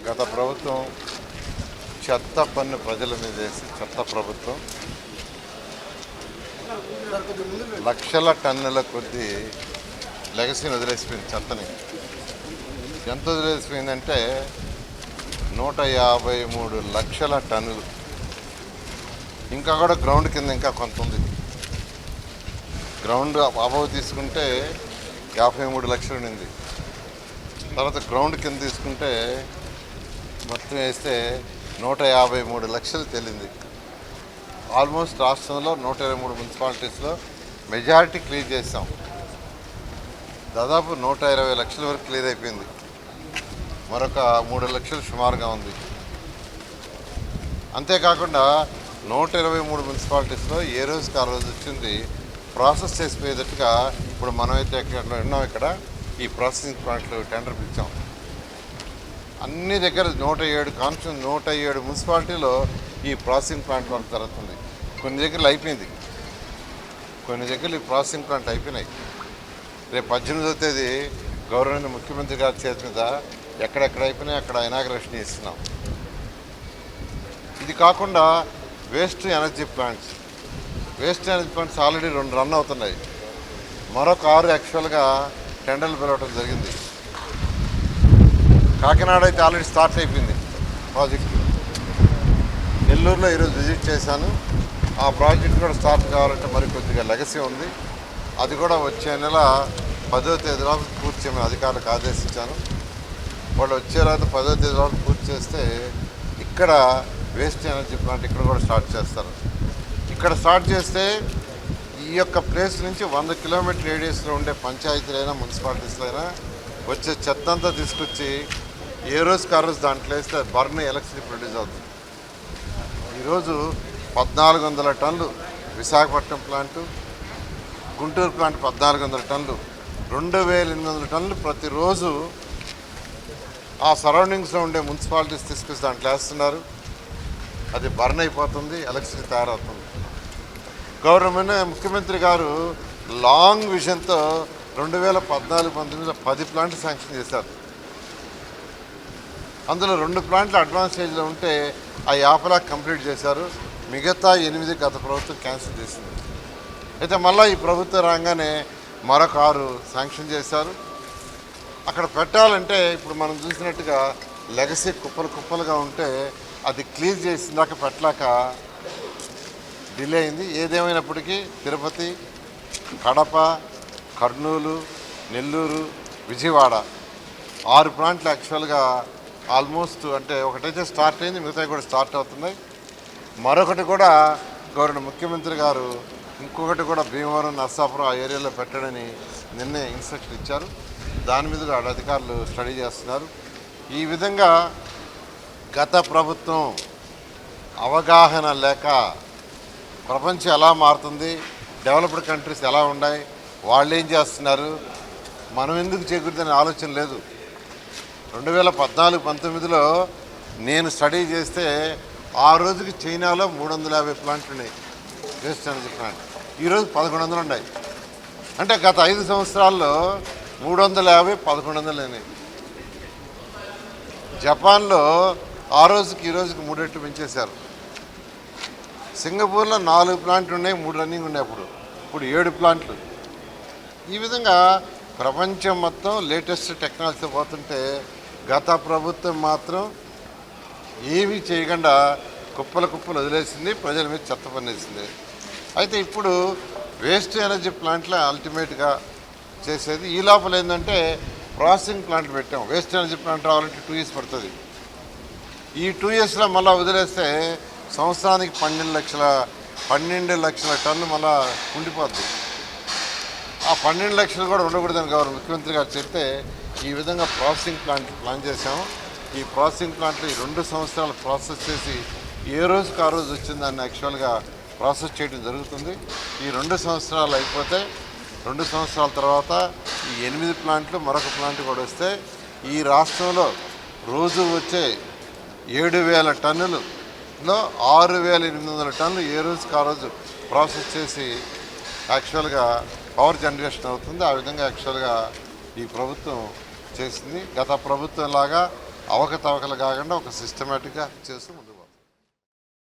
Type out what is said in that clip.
గత ప్రభుత్వం చెత్త పన్ను ప్రజల మీద వేసి చెత్త ప్రభుత్వం లక్షల టన్నుల కొద్దీ లెగసీని వదిలేసిపోయింది. చెత్తని ఎంత వదిలేసిపోయిందంటే 153 లక్షల టన్నులు. ఇంకా కూడా గ్రౌండ్ కింద ఇంకా కొంత ఉంది. గ్రౌండ్ అబవ్ తీసుకుంటే 53 లక్షలు ఉంది. తర్వాత గ్రౌండ్ కింద తీసుకుంటే మొత్తం వేస్తే 153 లక్షలు తేలింది. ఆల్మోస్ట్ రాష్ట్రంలో 123 మున్సిపాలిటీస్లో మెజారిటీ క్లియర్ చేసాం. దాదాపు 120 లక్షల వరకు క్లియర్ అయిపోయింది. మరొక 3 లక్షలు సుమారుగా ఉంది. అంతేకాకుండా 123 మున్సిపాలిటీస్లో ఏ రోజుకి ఆ రోజు వచ్చింది ప్రాసెస్ చేసిపోయేటట్టుగా ఇప్పుడు మనమైతే ఎక్కడ ఉన్నాం, ఇక్కడ ఈ ప్రాసెసింగ్ ప్లాంట్లు టెండర్ పిలిచాం. అన్ని దగ్గర 107 మున్సిపాలిటీలో ఈ ప్రాసెసింగ్ ప్లాంట్ వర్క్ జరుగుతుంది. కొన్ని దగ్గరలు అయిపోయింది, కొన్ని దగ్గరలు ఈ ప్రాసెసింగ్ ప్లాంట్ అయిపోయినాయి. రేపు 18వ తేదీ గౌరవనీయ ముఖ్యమంత్రి గారి చేతి మీద ఎక్కడెక్కడ అయిపోయినాయి అక్కడ ఇనాగ్రేషన్ ఇస్తున్నాం. ఇది కాకుండా waste energy plants already 2 run అవుతున్నాయి. మరొక 6 యాక్చువల్గా టెండర్లు పిలవడం జరిగింది. కాకినాడ అయితే ఆల్రెడీ స్టార్ట్ అయిపోయింది ప్రాజెక్టు. నెల్లూరులో ఈరోజు విజిట్ చేశాను. ఆ ప్రాజెక్ట్ కూడా స్టార్ట్ కావాలంటే మరి కొద్దిగా లెగసీ ఉంది. అది కూడా వచ్చే నెల 10వ తేదీ వరకు పూర్తి చేయమని అధికారులకు ఆదేశించాను. వాళ్ళు వచ్చే రాత 10వ తేదీ వరకు పూర్తి చేస్తే ఇక్కడ వేస్ట్ ఎనర్జీ ప్లాంట్ ఇక్కడ కూడా స్టార్ట్ చేస్తారు. ఇక్కడ స్టార్ట్ చేస్తే ఈ యొక్క ప్లేస్ నుంచి 100 కిలోమీటర్ రేడియస్లో ఉండే పంచాయతీలైనా మున్సిపాలిటీస్లో అయినా వచ్చే చెత్త అంతా తీసుకొచ్చి ఏ రోజుకి ఆ రోజు దాంట్లో వేస్తే బర్న్ ఎలక్ట్రిసిటీ ప్రొడ్యూస్ అవుతుంది. ఈరోజు 1400 టన్నులు విశాఖపట్నం ప్లాంటు, గుంటూరు ప్లాంట్ 1400 టన్నులు, 2800 టన్నులు ప్రతిరోజు ఆ సరౌండింగ్స్లో ఉండే మున్సిపాలిటీస్ తీసుకొచ్చి దాంట్లో వేస్తున్నారు. అది బర్న్ అయిపోతుంది, ఎలక్ట్రిసిటీ తయారవుతుంది. గవర్నమెంట్ ముఖ్యమంత్రి గారు లాంగ్ విజన్తో 2014-19లో 10 ప్లాంట్లు శాంక్షన్ చేశారు. అందులో 2 ప్లాంట్లు అడ్వాన్స్ స్టేజ్లో ఉంటే ఆ 50 లాక్ కంప్లీట్ చేశారు. మిగతా 8 గత ప్రభుత్వం క్యాన్సిల్ చేసింది. అయితే మళ్ళీ ఈ ప్రభుత్వం రాగానే మరొక 6 శాంక్షన్ చేశారు. అక్కడ పెట్టాలంటే ఇప్పుడు మనం చూసినట్టుగా లెగసీ కుప్పలుగా ఉంటే అది క్లీన్ చేసినాక పెట్టలేక డిలే అయింది. ఏదేమైనప్పటికీ తిరుపతి, కడప, కర్నూలు, నెల్లూరు, విజయవాడ 6 ప్లాంట్లు యాక్చువల్గా ఆల్మోస్ట్ అంటే ఒకటైతే స్టార్ట్ అయింది, మిగతావి కూడా స్టార్ట్ అవుతున్నాయి. మరొకటి కూడా గవర్నర్ ముఖ్యమంత్రి గారు ఇంకొకటి కూడా భీమవరం, నర్సాపురం ఆ ఏరియాలో పెట్టడని నిన్నే ఇన్స్ట్రక్షన్ ఇచ్చారు. దాని మీద కూడా అధికారులు స్టడీ చేస్తున్నారు. ఈ విధంగా గత ప్రభుత్వం అవగాహన లేక ప్రపంచం ఎలా మారుతుంది, డెవలప్డ్ కంట్రీస్ ఎలా ఉన్నాయి, వాళ్ళు ఏం చేస్తున్నారు, మనం ఎందుకు చేకూరుదనే ఆలోచన లేదు. 2014-19లో నేను స్టడీ చేస్తే ఆ రోజుకి చైనాలో 350 ప్లాంట్లు ఉన్నాయి వేస్ట్ ఎనర్జీ ప్లాంట్. ఈరోజు 1100 ఉన్నాయి. అంటే గత 5 సంవత్సరాల్లో 350, 1100 అయినాయి. జపాన్లో ఆ రోజుకి ఈ రోజుకి 3 రెట్లు పెంచేశారు. సింగపూర్లో 4 ప్లాంట్లు ఉన్నాయి, 3 రన్నింగ్ ఉన్నాయి. ఇప్పుడు 7 ప్లాంట్లు. ఈ విధంగా ప్రపంచం మొత్తం లేటెస్ట్ టెక్నాలజీతో పోతుంటే గత ప్రభుత్వం మాత్రం ఏమీ చేయకుండా కుప్పలు వదిలేసింది, ప్రజల మీద చెత్త పన్నేసింది. అయితే ఇప్పుడు వేస్ట్ ఎనర్జీ ప్లాంట్లో అల్టిమేట్గా చేసేది ఈ లోపల ఏంటంటే ప్రాసెసింగ్ ప్లాంట్ పెట్టాం. వేస్ట్ ఎనర్జీ ప్లాంట్ రావాలంటే 2 years పడుతుంది. ఈ 2 yearsలో మళ్ళీ వదిలేస్తే సంవత్సరానికి 12 లక్షల టన్ను మళ్ళీ ఉండిపోద్ది. ఆ 12 లక్షలు కూడా ఉండకూడదని గవర్నర్ ముఖ్యమంత్రి గారు చెప్తే ఈ విధంగా ప్రాసెసింగ్ ప్లాంట్ ప్లాన్ చేసాము. ఈ ప్రాసెసింగ్ ప్లాంట్లో ఈ 2 సంవత్సరాలు ప్రాసెస్ చేసి ఏ రోజుకి ఆ రోజు వచ్చిందాన్ని యాక్చువల్గా ప్రాసెస్ చేయడం జరుగుతుంది. ఈ 2 సంవత్సరాలు అయిపోతే 2 సంవత్సరాల తర్వాత ఈ 8 ప్లాంట్లు మరొక ప్లాంట్ కూడా వస్తే ఈ రాష్ట్రంలో రోజు వచ్చే 7,000 టన్నులలో 6,800 టన్నులు ఏ రోజుకి ఆ రోజు ప్రాసెస్ చేసి యాక్చువల్గా పవర్ జనరేషన్ అవుతుంది. ఆ విధంగా యాక్చువల్గా ఈ ప్రభుత్వం చేసింది. గత ప్రభుత్వం లాగా అవకతవకలు కాకుండా ఒక సిస్టమేటిక్గా చేస్తూ ముందుకు